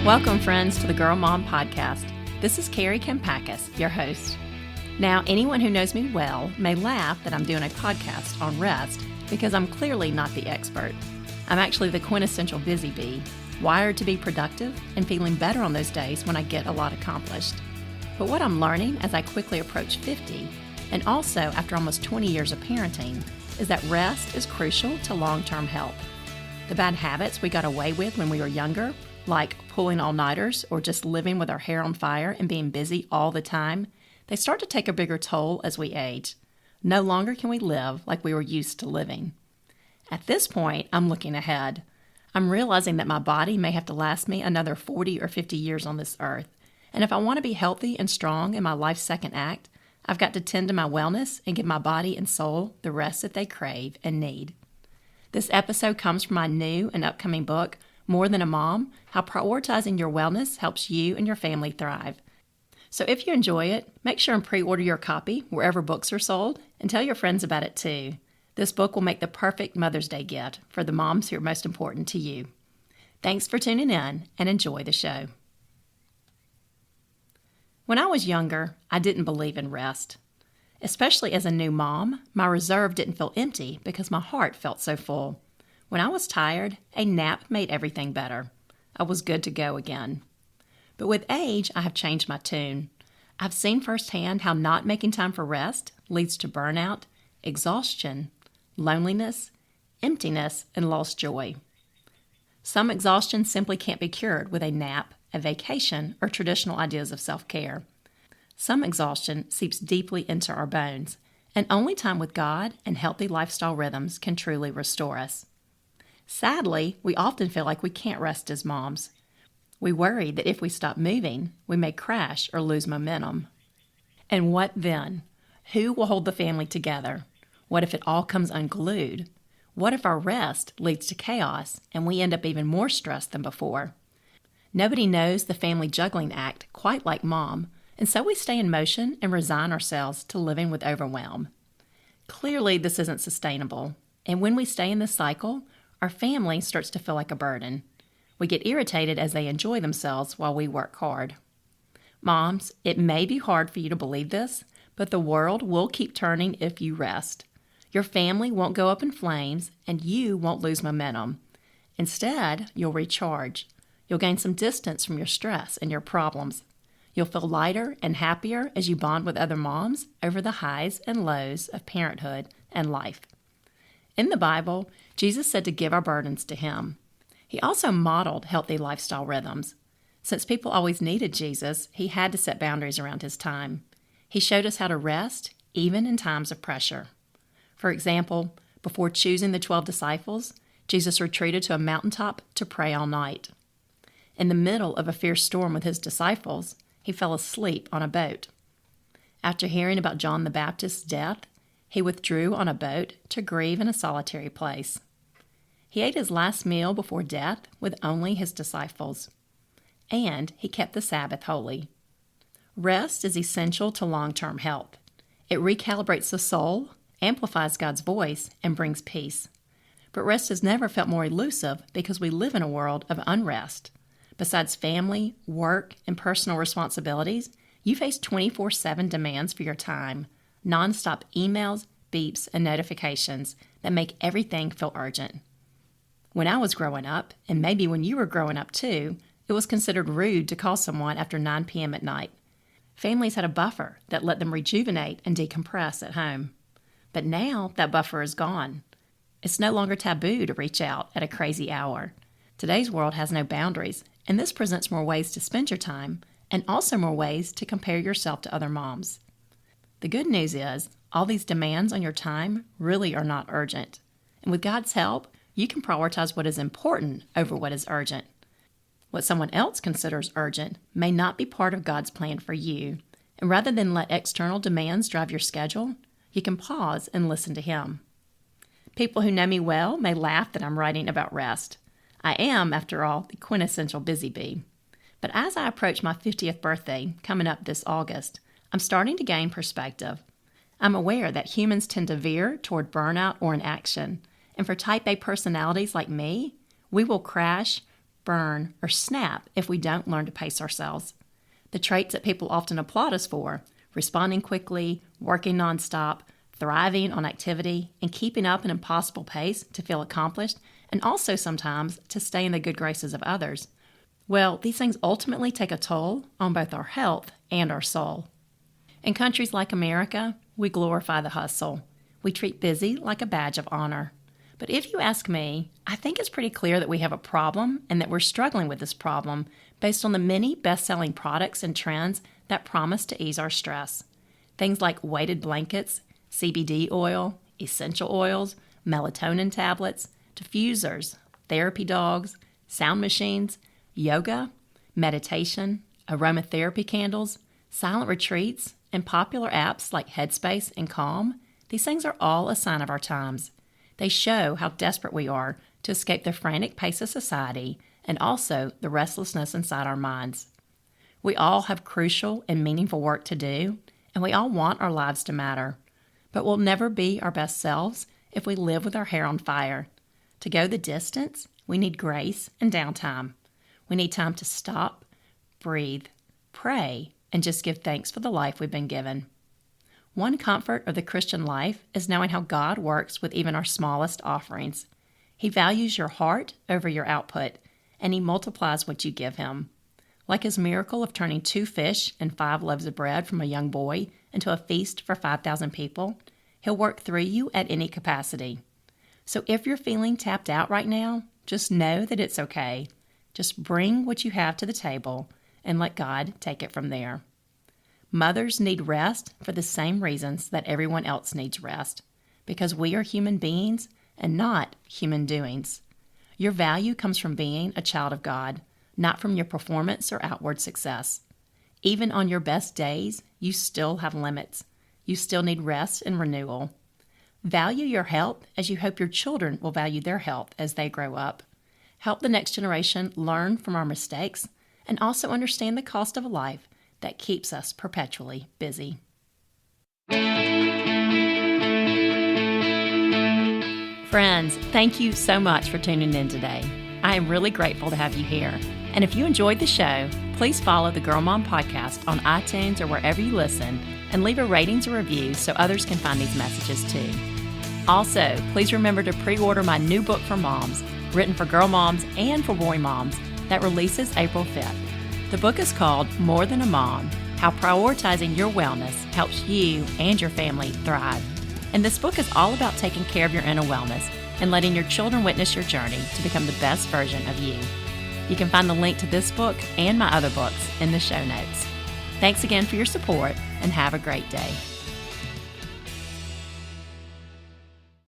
Welcome, friends, to the Girl Mom Podcast. This is Kari, your host. Now, anyone who knows me well may laugh that I'm doing a podcast on rest because I'm clearly not the expert. I'm actually the quintessential busy bee, wired to be productive and feeling better on those days when I get a lot accomplished. But what I'm learning as I quickly approach 50, and also after almost 20 years of parenting, is that rest is crucial to long-term health. The bad habits we got away with when we were younger, like pulling all-nighters or just living with our hair on fire and being busy all the time, they start to take a bigger toll as we age. No longer can we live like we were used to living. At this point, I'm looking ahead. I'm realizing that my body may have to last me another 40 or 50 years on this earth. And if I want to be healthy and strong in my life's second act, I've got to tend to my wellness and give my body and soul the rest that they crave and need. This episode comes from my new and upcoming book, More Than a Mom, How Prioritizing Your Wellness Helps You and Your Family Thrive. So if you enjoy it, make sure and pre-order your copy wherever books are sold and tell your friends about it too. This book will make the perfect Mother's Day gift for the moms who are most important to you. Thanks for tuning in and enjoy the show. When I was younger, I didn't believe in rest. Especially as a new mom, my reserve didn't feel empty because my heart felt so full. When I was tired, a nap made everything better. I was good to go again. But with age, I have changed my tune. I've seen firsthand how not making time for rest leads to burnout, exhaustion, loneliness, emptiness, and lost joy. Some exhaustion simply can't be cured with a nap, a vacation, or traditional ideas of self-care. Some exhaustion seeps deeply into our bones, and only time with God and healthy lifestyle rhythms can truly restore us. Sadly, we often feel like we can't rest as moms. We worry that if we stop moving, we may crash or lose momentum. And what then? Who will hold the family together? What if it all comes unglued? What if our rest leads to chaos and we end up even more stressed than before? Nobody knows the family juggling act quite like mom, and so we stay in motion and resign ourselves to living with overwhelm. Clearly, this isn't sustainable, and when we stay in this cycle, our family starts to feel like a burden. We get irritated as they enjoy themselves while we work hard. Moms, it may be hard for you to believe this, but the world will keep turning if you rest. Your family won't go up in flames, and you won't lose momentum. Instead, you'll recharge. You'll gain some distance from your stress and your problems. You'll feel lighter and happier as you bond with other moms over the highs and lows of parenthood and life. In the Bible, Jesus said to give our burdens to Him. He also modeled healthy lifestyle rhythms. Since people always needed Jesus, He had to set boundaries around His time. He showed us how to rest, even in times of pressure. For example, before choosing the 12 disciples, Jesus retreated to a mountaintop to pray all night. In the middle of a fierce storm with His disciples, He fell asleep on a boat. After hearing about John the Baptist's death, He withdrew on a boat to grieve in a solitary place. He ate His last meal before death with only His disciples. And He kept the Sabbath holy. Rest is essential to long-term health. It recalibrates the soul, amplifies God's voice, and brings peace. But rest has never felt more elusive because we live in a world of unrest. Besides family, work, and personal responsibilities, you face 24/7 demands for your time, nonstop emails, beeps, and notifications that make everything feel urgent. When I was growing up, and maybe when you were growing up too, it was considered rude to call someone after 9 p.m. at night. Families had a buffer that let them rejuvenate and decompress at home. But now that buffer is gone. It's no longer taboo to reach out at a crazy hour. Today's world has no boundaries, and this presents more ways to spend your time and also more ways to compare yourself to other moms. The good news is, all these demands on your time really are not urgent. And with God's help, you can prioritize what is important over what is urgent. What someone else considers urgent may not be part of God's plan for you, and rather than let external demands drive your schedule, you can pause and listen to Him. People who know me well may laugh that I'm writing about rest. I am, after all, the quintessential busy bee. But as I approach my 50th birthday, coming up this August, I'm starting to gain perspective. I'm aware that humans tend to veer toward burnout or inaction, and for type A personalities like me, we will crash, burn, or snap if we don't learn to pace ourselves. The traits that people often applaud us for, responding quickly, working nonstop, thriving on activity, and keeping up an impossible pace to feel accomplished, and also sometimes to stay in the good graces of others. Well, these things ultimately take a toll on both our health and our soul. In countries like America, we glorify the hustle. We treat busy like a badge of honor. But if you ask me, I think it's pretty clear that we have a problem and that we're struggling with this problem based on the many best-selling products and trends that promise to ease our stress. Things like weighted blankets, CBD oil, essential oils, melatonin tablets, diffusers, therapy dogs, sound machines, yoga, meditation, aromatherapy candles, silent retreats, and popular apps like Headspace and Calm. These things are all a sign of our times. They show how desperate we are to escape the frantic pace of society and also the restlessness inside our minds. We all have crucial and meaningful work to do, and we all want our lives to matter. But we'll never be our best selves if we live with our hair on fire. To go the distance, we need grace and downtime. We need time to stop, breathe, pray, and just give thanks for the life we've been given. One comfort of the Christian life is knowing how God works with even our smallest offerings. He values your heart over your output, and He multiplies what you give Him. Like His miracle of turning 2 fish and 5 loaves of bread from a young boy into a feast for 5,000 people, He'll work through you at any capacity. So if you're feeling tapped out right now, just know that it's okay. Just bring what you have to the table and let God take it from there. Mothers need rest for the same reasons that everyone else needs rest, because we are human beings and not human doings. Your value comes from being a child of God, not from your performance or outward success. Even on your best days, you still have limits. You still need rest and renewal. Value your health as you hope your children will value their health as they grow up. Help the next generation learn from our mistakes and also understand the cost of a life that keeps us perpetually busy. Friends, thank you so much for tuning in today. I am really grateful to have you here. And if you enjoyed the show, please follow the Girl Mom Podcast on iTunes or wherever you listen and leave a ratings or review so others can find these messages too. Also, please remember to pre-order my new book for moms, written for girl moms and for boy moms, that releases April 5th. The book is called More Than a Mom: How Prioritizing Your Wellness Helps You and Your Family Thrive. And this book is all about taking care of your inner wellness and letting your children witness your journey to become the best version of you. You can find the link to this book and my other books in the show notes. Thanks again for your support, and have a great day.